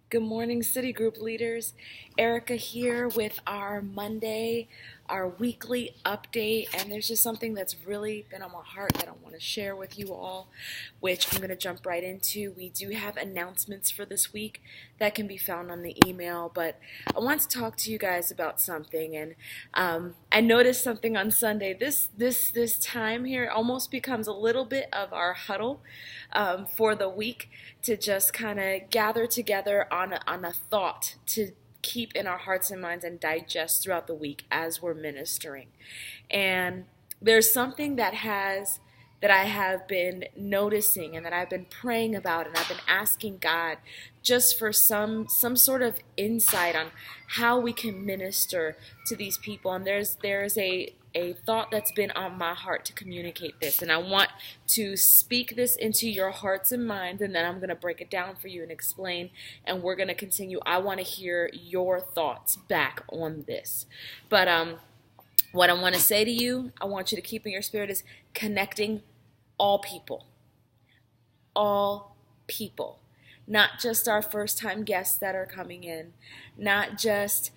Good morning, City Group leaders. Erica here with our weekly update, and there's just something that's really been on my heart that I want to share with you all, which I'm going to jump right into. We do have announcements for this week that can be found on the email, but I want to talk to you guys about something, and I noticed something on Sunday. This time here almost becomes a little bit of our huddle for the week to just kind of gather together on a thought to keep in our hearts and minds and digest throughout the week as we're ministering. And there's something that I have been noticing and that I've been praying about, and I've been asking God just for some sort of insight on how we can minister to these people. And there's a thought that's been on my heart to communicate this, and I want to speak this into your hearts and minds, and then I'm going to break it down for you and explain, and we're going to continue. I want to hear your thoughts back on this. But what I want to say to you, I want you to keep in your spirit, is connecting all people. All people. Not just our first-time guests that are coming in, not just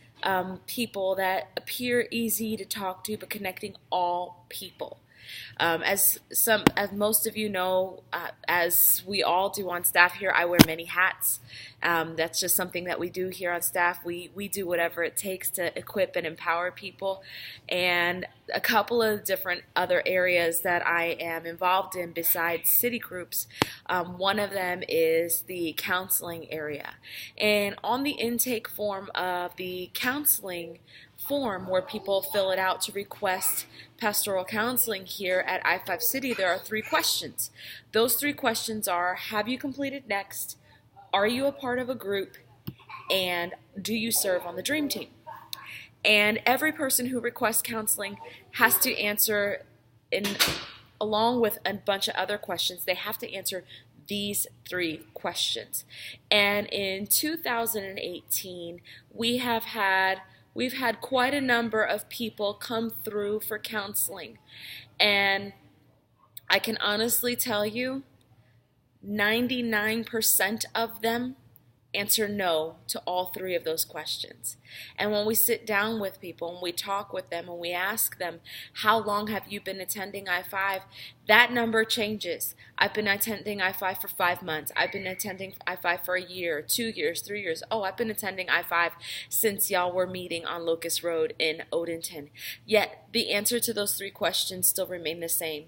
people that appear easy to talk to, but connecting all people. As most of you know, as we all do on staff here, I wear many hats. That's just something that we do here on staff. We do whatever it takes to equip and empower people. And a couple of different other areas that I am involved in besides city groups, one of them is the counseling area. And on the intake form of the counseling form, where people fill it out to request pastoral counseling here at I-5 City, there are 3 questions. Those 3 questions are: have you completed Next? Are you a part of a group? And do you serve on the Dream Team? And every person who requests counseling has to answer, along with a bunch of other questions, they have to answer these 3 questions. And in 2018, we've had quite a number of people come through for counseling. And I can honestly tell you, 99% of them answer no to all 3 of those questions. And when we sit down with people and we talk with them and we ask them, how long have you been attending I-5? That number changes. I've been attending I-5 for 5 months. I've been attending I-5 for a year, 2 years, 3 years. Oh, I've been attending I-5 since y'all were meeting on Locust Road in Odenton. Yet the answer to those 3 questions still remain the same.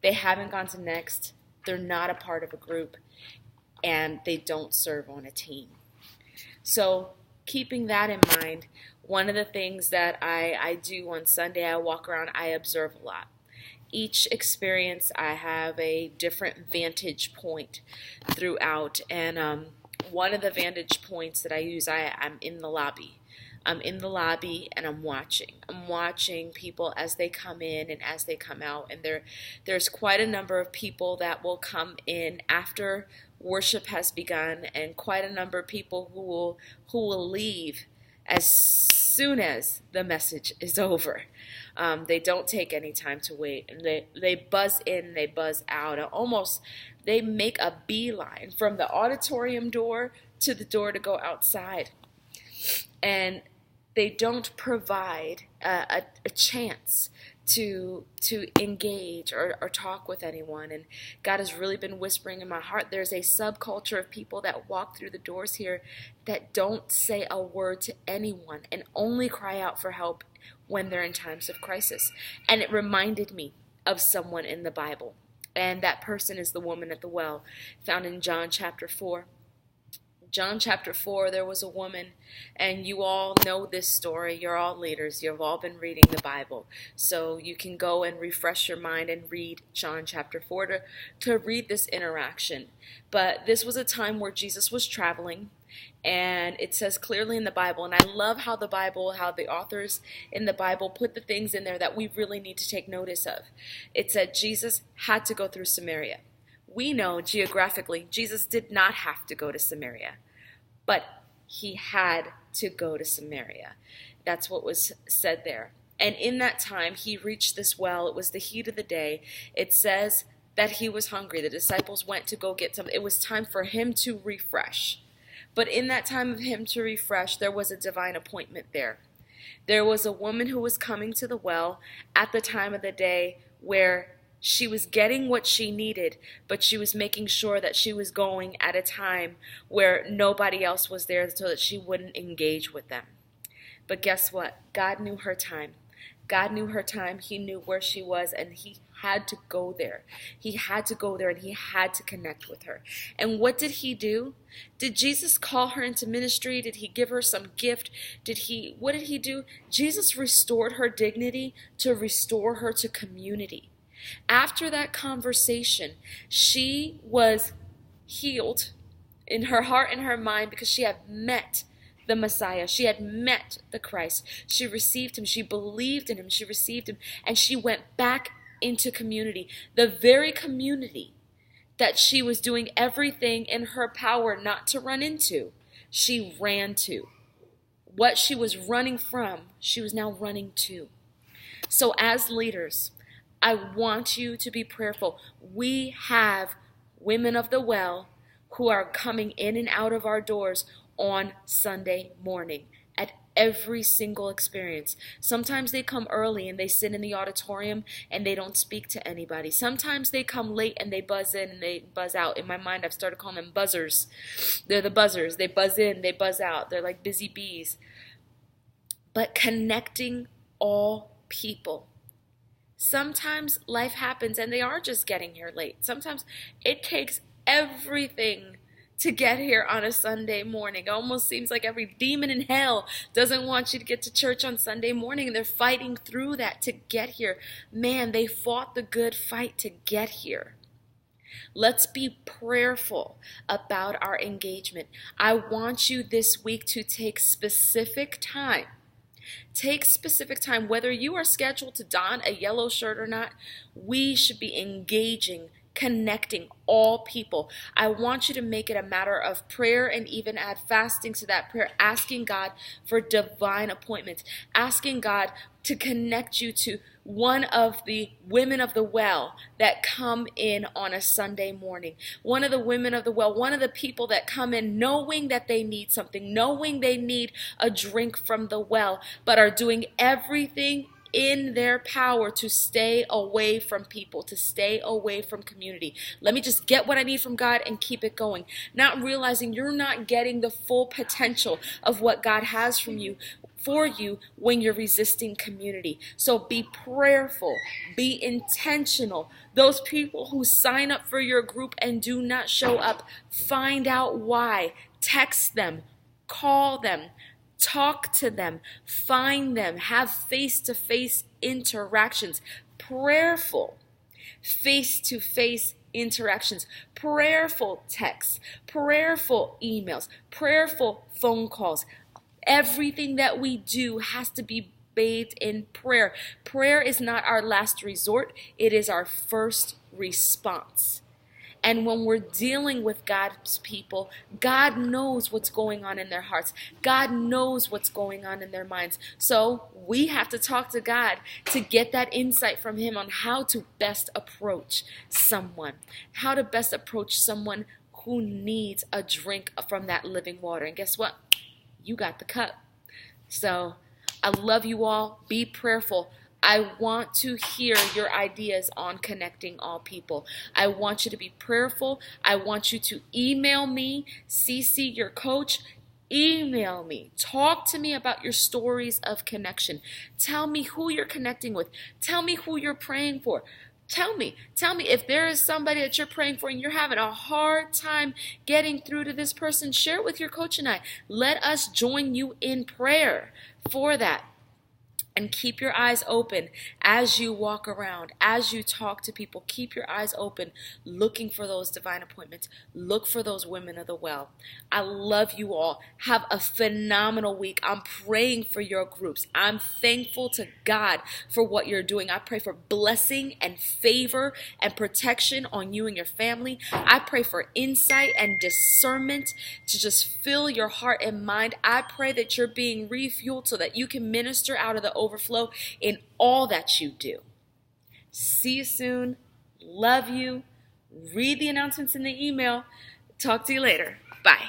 They haven't gone to Next. They're not a part of a group, and they don't serve on a team. So keeping that in mind, one of the things that I do on Sunday, I walk around, I observe a lot. Each experience, I have a different vantage point throughout, and one of the vantage points that I use, I'm in the lobby. I'm in the lobby and I'm watching people as they come in and as they come out, and there's quite a number of people that will come in after worship has begun, and quite a number of people who will leave as soon as the message is over. They don't take any time to wait, and they buzz in, they buzz out, and almost they make a beeline from the auditorium door to the door to go outside. And they don't provide a chance to engage or talk with anyone. And God has really been whispering in my heart, there's a subculture of people that walk through the doors here that don't say a word to anyone and only cry out for help when they're in times of crisis. And it reminded me of someone in the Bible. And that person is the woman at the well, found in John chapter 4. John chapter 4, there was a woman, and you all know this story. You're all leaders. You've all been reading the Bible. So you can go and refresh your mind and read John chapter 4 to read this interaction. But this was a time where Jesus was traveling, and it says clearly in the Bible, and I love how the authors in the Bible put the things in there that we really need to take notice of. It said Jesus had to go through Samaria. We know geographically Jesus did not have to go to Samaria, but he had to go to Samaria. That's what was said there. And in that time, he reached this well. It was the heat of the day. It says that he was hungry. The disciples went to go get some. It was time for him to refresh. But in that time of him to refresh, there was a divine appointment there. There was a woman who was coming to the well at the time of the day where she was getting what she needed, but she was making sure that she was going at a time where nobody else was there so that she wouldn't engage with them. But guess what? God knew her time. God knew her time. He knew where she was, and he had to go there. He had to go there, and he had to connect with her. And what did he do? Did Jesus call her into ministry? Did he give her some gift? What did he do? Jesus restored her dignity to restore her to community. After that conversation, she was healed in her heart and her mind because she had met the Messiah. She had met the Christ. She received him. She believed in him. She received him. And she went back into community. The very community that she was doing everything in her power not to run into, she ran to. What she was running from, she was now running to. So as leaders, I want you to be prayerful. We have women of the well who are coming in and out of our doors on Sunday morning at every single experience. Sometimes they come early and they sit in the auditorium and they don't speak to anybody. Sometimes they come late and they buzz in and they buzz out. In my mind, I've started calling them buzzers. They're the buzzers. They buzz in, they buzz out. They're like busy bees. But connecting all people. Sometimes life happens and they are just getting here late. Sometimes it takes everything to get here on a Sunday morning. It almost seems like every demon in hell doesn't want you to get to church on Sunday morning, and they're fighting through that to get here. Man, they fought the good fight to get here. Let's be prayerful about our engagement. I want you this week to take specific time. Take specific time. Whether you are scheduled to don a yellow shirt or not, we should be engaging, connecting all people. I want you to make it a matter of prayer and even add fasting to that prayer, asking God for divine appointments, asking God to connect you to one of the women of the well that come in on a Sunday morning. One of the women of the well, one of the people that come in knowing that they need something, knowing they need a drink from the well, but are doing everything in their power to stay away from people, to stay away from community. Let me just get what I need from God and keep it going. Not realizing you're not getting the full potential of what God has for you when you're resisting community. So be prayerful, be intentional. Those people who sign up for your group and do not show up, find out why. Text them, call them, talk to them, find them, have face-to-face interactions, prayerful face-to-face interactions, prayerful texts, prayerful emails, prayerful phone calls. Everything that we do has to be bathed in prayer. Prayer is not our last resort, it is our first response. And when we're dealing with God's people, God knows what's going on in their hearts. God knows what's going on in their minds. So we have to talk to God to get that insight from Him on how to best approach someone, how to best approach someone who needs a drink from that living water. And guess what? You got the cup. So I love you all. Be prayerful. I want to hear your ideas on connecting all people. I want you to be prayerful. I want you to email me, CC your coach. Email me. Talk to me about your stories of connection. Tell me who you're connecting with. Tell me who you're praying for. Tell me if there is somebody that you're praying for and you're having a hard time getting through to this person, share it with your coach and I. Let us join you in prayer for that. And keep your eyes open as you walk around, as you talk to people. Keep your eyes open, looking for those divine appointments. Look for those women of the well. I love you all. Have a phenomenal week. I'm praying for your groups. I'm thankful to God for what you're doing. I pray for blessing and favor and protection on you and your family. I pray for insight and discernment to just fill your heart and mind. I pray that you're being refueled so that you can minister out of the overflow in all that you do. See you soon. Love you. Read the announcements in the email. Talk to you later. Bye.